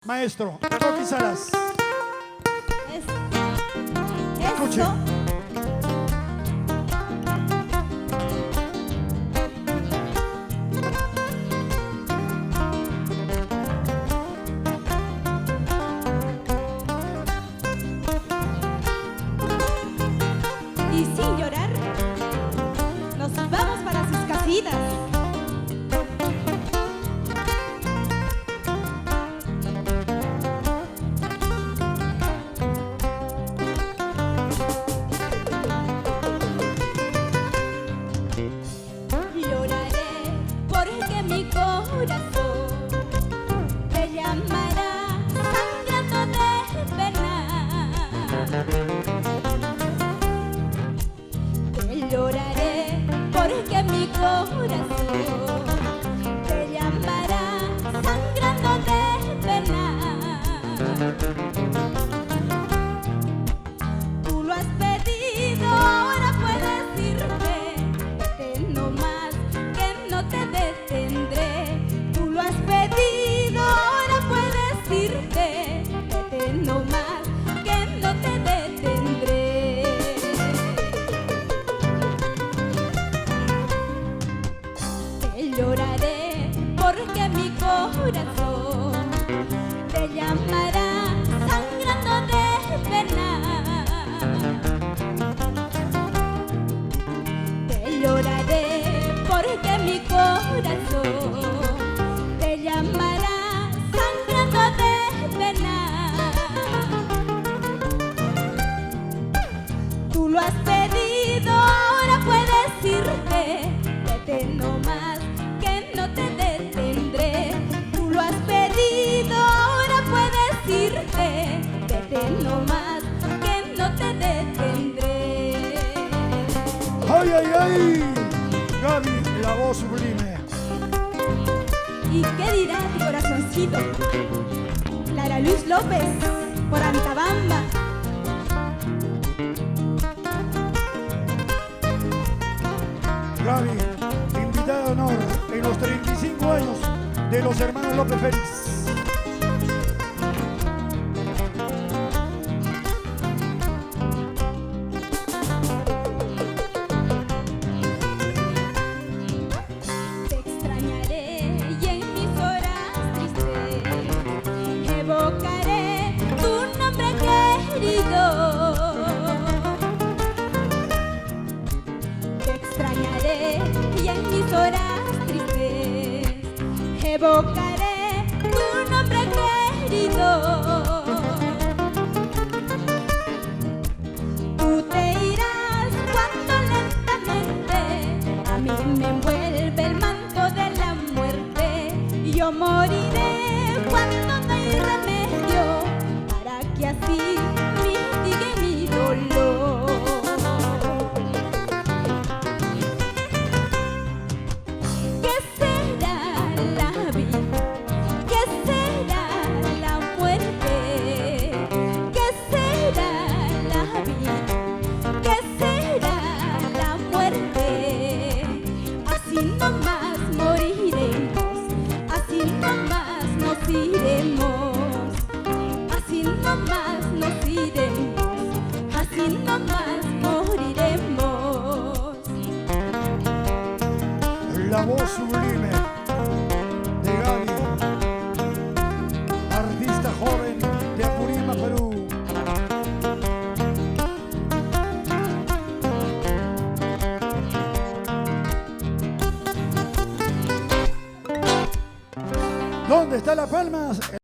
Maestro, Coqui Salas. Escuche. Eso. Y sin llorar, nos vamos para sus casitas. Lloraré porque mi corazón te llamará sangrando de pena. Lloraré porque mi corazón te llamará sangrando de pena. Tú lo has pedido, ahora puedes irte. Vete nomás, que no te detendré. Tú lo has pedido, ahora puedes irte. Vete nomás, que no te detendré. Te lloraré porque mi corazón te llamará sangrando de pena. Te lloraré porque mi corazón te llamará sangrando de pena. Tú lo has pedido, ahora puedes irte. Vete nomás, que no te detendré. Tú lo has pedido, ahora puedes irte. Vete nomás, que no te detendré. ¡Ay, ay, ay! Gaby, la voz sublime. ¿Y qué dirá tu corazoncito? Clara Luz López, por Antabamba. Gaby, invitada de honor en los 35 años de los hermanos López Félix. Te extrañaré y en mis horas tristes evocaré tu nombre querido. Te extrañaré y en mis horas tristes evocaré tu nombre querido. Tú te irás cuando lentamente a mí me envuelve el manto de la muerte. Y yo moriré cuando no hay remedio para que así mitigue mi dolor. ¿Qué será la vida? ¿Qué será la muerte? ¿Qué será la vida? ¿Qué será la muerte? Así nomás moriremos, así nomás nos iremos, así nomás nos iremos, así nomás moriremos. La voz sublime de Gaby, artista joven de Apurímac, Perú. ¿Dónde está la palmas?